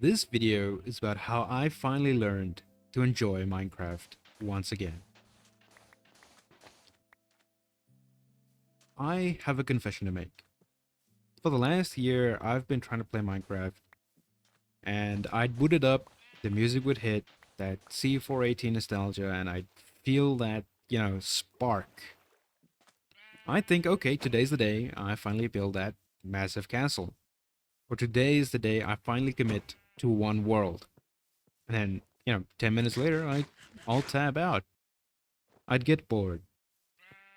This video is about how I finally learned to enjoy Minecraft once again. I have a confession to make. For the last year, I've been trying to play Minecraft, and I'd boot it up, the music would hit, that C418 nostalgia, and I'd feel that, spark. I think, okay, today's the day I finally build that massive castle. Or today is the day I finally commit to one world. And then, 10 minutes later, I'll tab out. I'd get bored.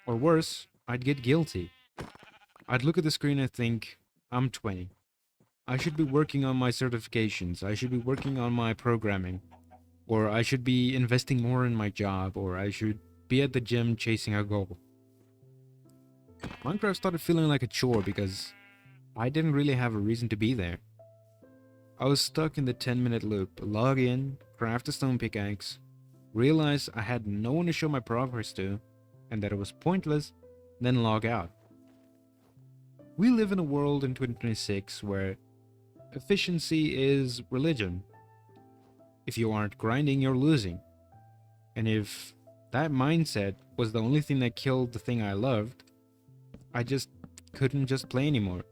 Or worse, I'd get guilty. I'd look at the screen and think, I'm 20. I should be working on my certifications. I should be working on my programming. Or I should be investing more in my job. Or I should be at the gym chasing a goal. Minecraft started feeling like a chore because I didn't really have a reason to be there. I was stuck in the 10-minute loop. Log in, craft a stone pickaxe, realize I had no one to show my progress to, and that it was pointless, then log out. We live in a world in 2026 where efficiency is religion. If you aren't grinding, you're losing. And if that mindset was the only thing that killed the thing I loved, I just couldn't just play anymore.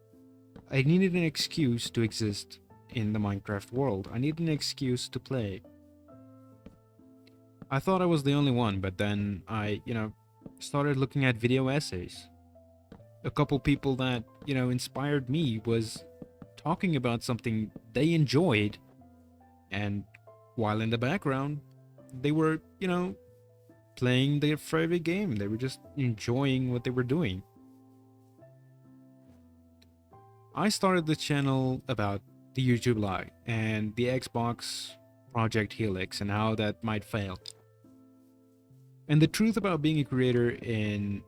I needed an excuse to exist in the Minecraft world. I needed an excuse to play. I thought I was the only one, but then I, started looking at video essays. A couple people that, inspired me was talking about something they enjoyed, and while in the background, they were, playing their favorite game. They were just enjoying what they were doing. I started the channel about the YouTube Live and the Xbox Project Helix and how that might fail. And the truth about being a creator in,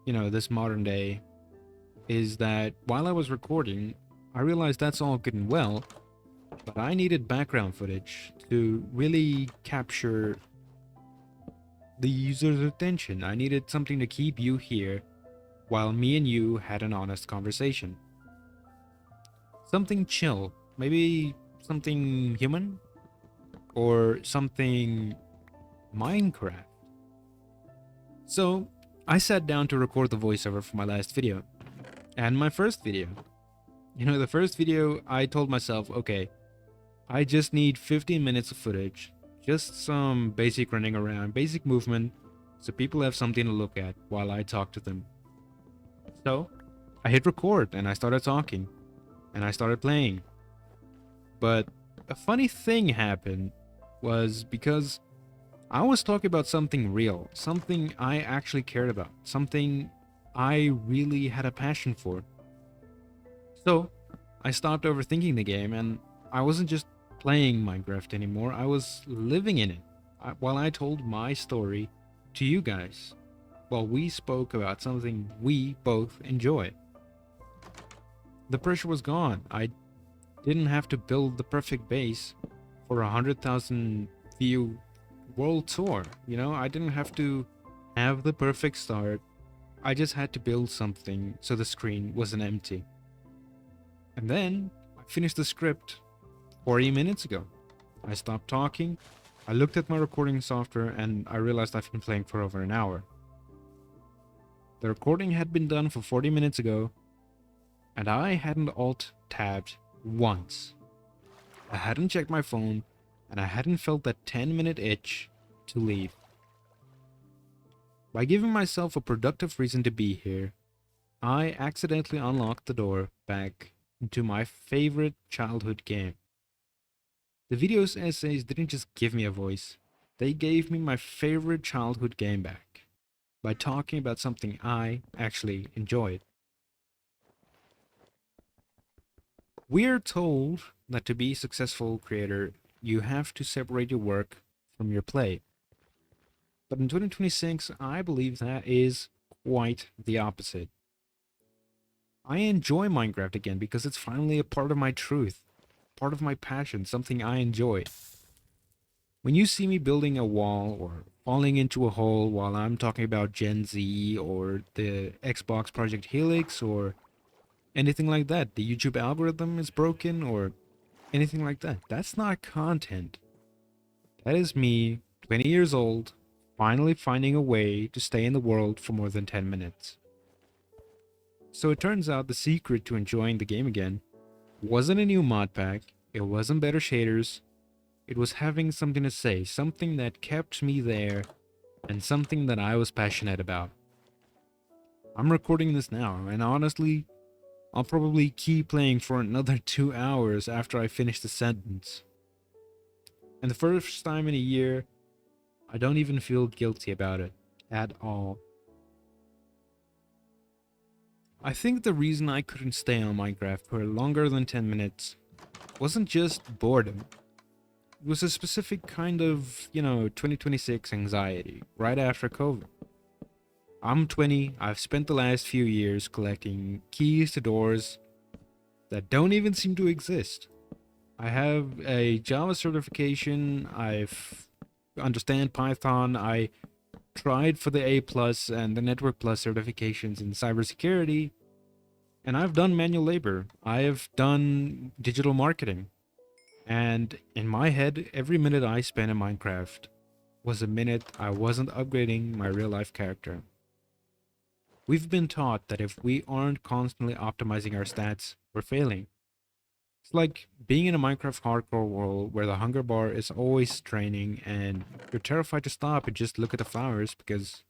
this modern day is that while I was recording, I realized that's all good and well, but I needed background footage to really capture the user's attention. I needed something to keep you here while me and you had an honest conversation. Something chill, maybe something human, or something Minecraft. So I sat down to record the voiceover for my last video and my first video. The first video I told myself, okay, I just need 15 minutes of footage, just some basic running around, basic movement, so people have something to look at while I talk to them. So I hit record and I started talking. And I started playing. But a funny thing happened was because I was talking about something real, something I actually cared about, something I really had a passion for. So I stopped overthinking the game and I wasn't just playing Minecraft anymore, I was living in it while I told my story to you guys, while we spoke about something we both enjoy. The pressure was gone. I didn't have to build the perfect base for 100,000 view world tour. I didn't have to have the perfect start. I just had to build something so the screen wasn't empty. And then I finished the script 40 minutes ago. I stopped talking. I looked at my recording software and I realized I've been playing for over an hour. The recording had been done for 40 minutes ago, and I hadn't alt-tabbed once. I hadn't checked my phone, and I hadn't felt that 10-minute itch to leave. By giving myself a productive reason to be here, I accidentally unlocked the door back into my favorite childhood game. The video's essays didn't just give me a voice, they gave me my favorite childhood game back by talking about something I actually enjoyed. We're told that to be a successful creator, you have to separate your work from your play. But in 2026, I believe that is quite the opposite. I enjoy Minecraft again because it's finally a part of my truth, part of my passion, something I enjoy. When you see me building a wall or falling into a hole while I'm talking about Gen Z or the Xbox Project Helix or anything like that, the YouTube algorithm is broken, or anything like that. That's not content. That is me, 20 years old, finally finding a way to stay in the world for more than 10 minutes. So it turns out the secret to enjoying the game again wasn't a new mod pack, it wasn't better shaders, it was having something to say, something that kept me there, and something that I was passionate about. I'm recording this now, and honestly, I'll probably keep playing for another 2 hours after I finish the sentence. And the first time in a year, I don't even feel guilty about it at all. I think the reason I couldn't stay on Minecraft for longer than 10 minutes wasn't just boredom. It was a specific kind of, 2026 anxiety right after COVID. I'm 20, I've spent the last few years collecting keys to doors that don't even seem to exist. I have a Java certification, I've understand Python, I tried for the A plus and the Network Plus certifications in cybersecurity, and I've done manual labor. I have done digital marketing. And in my head, every minute I spent in Minecraft was a minute I wasn't upgrading my real life character. We've been taught that if we aren't constantly optimizing our stats, we're failing. It's like being in a Minecraft hardcore world where the hunger bar is always draining and you're terrified to stop and just look at the flowers because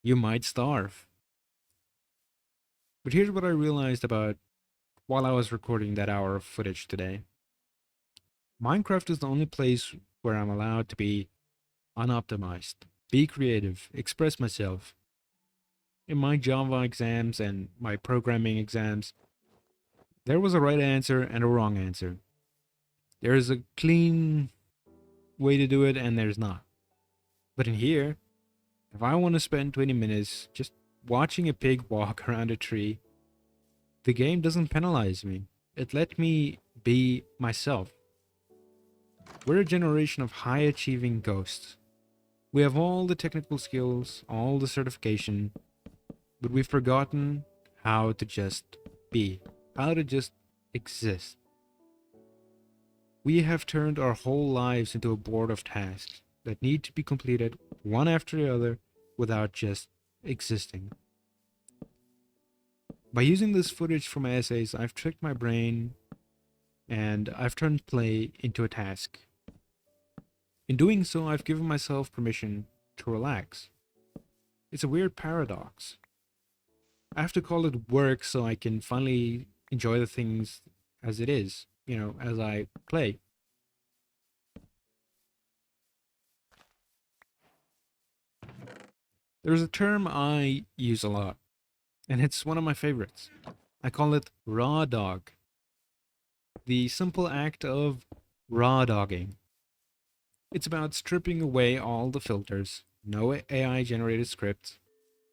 you might starve. But here's what I realized about while I was recording that hour of footage today. Minecraft is the only place where I'm allowed to be unoptimized, be creative, express myself. In my Java exams and my programming exams, there was a right answer and a wrong answer. There is a clean way to do it and there's not. But in here, if I want to spend 20 minutes just watching a pig walk around a tree, the game doesn't penalize me. It let me be myself. We're a generation of high achieving ghosts. We have all the technical skills, all the certification, but we've forgotten how to just be, how to just exist. We have turned our whole lives into a board of tasks that need to be completed one after the other without just existing. By using this footage from my essays, I've tricked my brain and I've turned play into a task. In doing so, I've given myself permission to relax. It's a weird paradox. I have to call it work so I can finally enjoy the things as it is, as I play. There's a term I use a lot, and it's one of my favorites. I call it raw dog. The simple act of raw dogging. It's about stripping away all the filters, no AI generated scripts,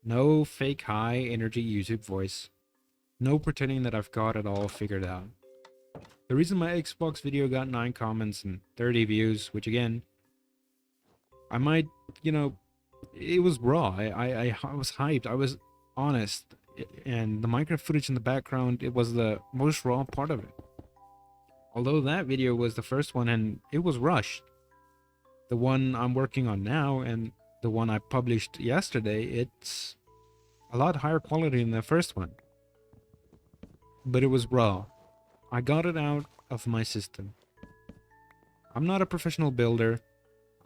no fake high energy YouTube voice, no pretending that I've got it all figured out. The reason my Xbox video got 9 comments and 30 views, which again, I might, it was raw. I was hyped. I was honest. And the Minecraft footage in the background, it was the most raw part of it. Although that video was the first one and it was rushed. The one I'm working on now and the one I published yesterday, it's a lot higher quality than the first one. But it was raw. I got it out of my system. I'm not a professional builder.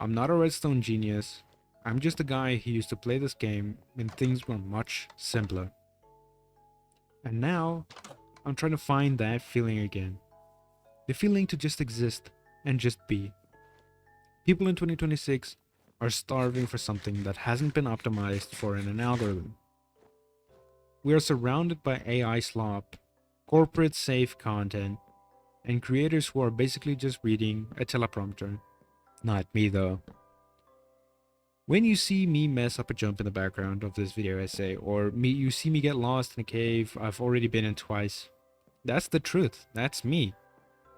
I'm not a redstone genius. I'm just a guy who used to play this game when things were much simpler. And now, I'm trying to find that feeling again. The feeling to just exist and just be. People in 2026 are starving for something that hasn't been optimized for in an algorithm. We are surrounded by AI slop, corporate safe content, and creators who are basically just reading a teleprompter. Not me though. When you see me mess up a jump in the background of this video essay, or you see me get lost in a cave I've already been in twice, that's the truth. That's me.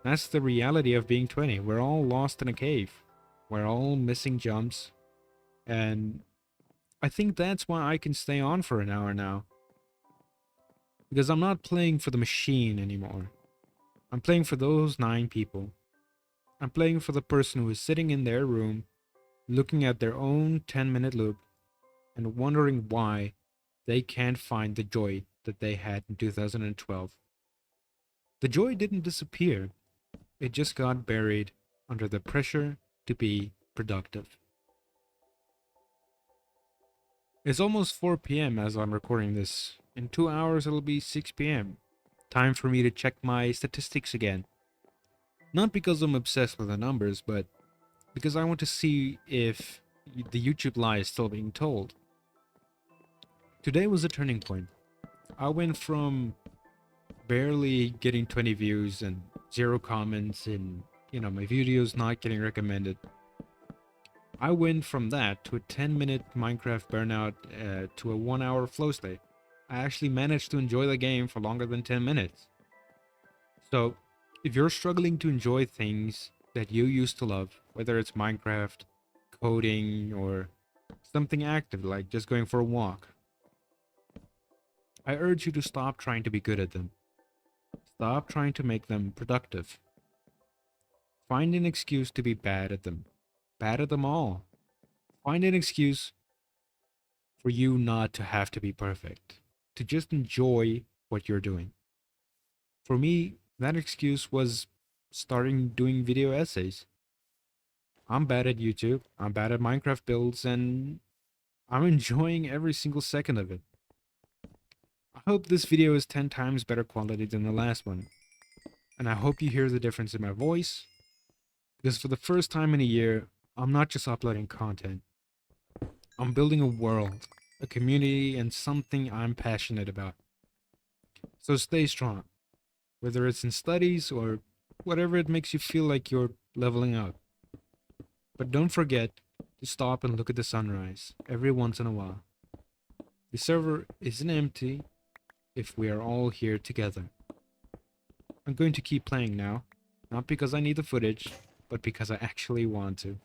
That's the reality of being 20. We're all lost in a cave. We're all missing jumps. And I think that's why I can stay on for an hour now. Because I'm not playing for the machine anymore. I'm playing for those 9 people. I'm playing for the person who is sitting in their room, looking at their own 10-minute loop and wondering why they can't find the joy that they had in 2012. The joy didn't disappear, it just got buried under the pressure to be productive. It's almost 4 p.m. as I'm recording this. In 2 hours, it'll be 6 p.m. Time for me to check my statistics again. Not because I'm obsessed with the numbers, but because I want to see if the YouTube lie is still being told. Today was a turning point. I went from barely getting 20 views and 0 comments and, my videos not getting recommended. I went from that to a 10-minute Minecraft burnout to a 1-hour flow state. I actually managed to enjoy the game for longer than 10 minutes. So, if you're struggling to enjoy things that you used to love, whether it's Minecraft, coding, or something active like just going for a walk, I urge you to stop trying to be good at them. Stop trying to make them productive. Find an excuse to be bad at them. Bad at them all. Find an excuse for you not to have to be perfect, to just enjoy what you're doing. For me, that excuse was starting doing video essays. I'm bad at YouTube, I'm bad at Minecraft builds, and I'm enjoying every single second of it. I hope this video is 10 times better quality than the last one, and I hope you hear the difference in my voice, because for the first time in a year, I'm not just uploading content, I'm building a world, a community, and something I'm passionate about. So stay strong, whether it's in studies or whatever it makes you feel like you're leveling up. But don't forget to stop and look at the sunrise every once in a while. The server isn't empty if we are all here together. I'm going to keep playing now, not because I need the footage, but because I actually want to.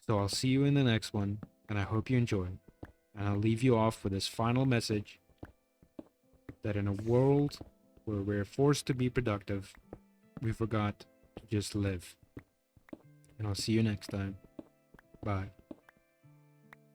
So I'll see you in the next one, and I hope you enjoy. And I'll leave you off with this final message that in a world where we're forced to be productive, we forgot to just live. And I'll see you next time. Bye.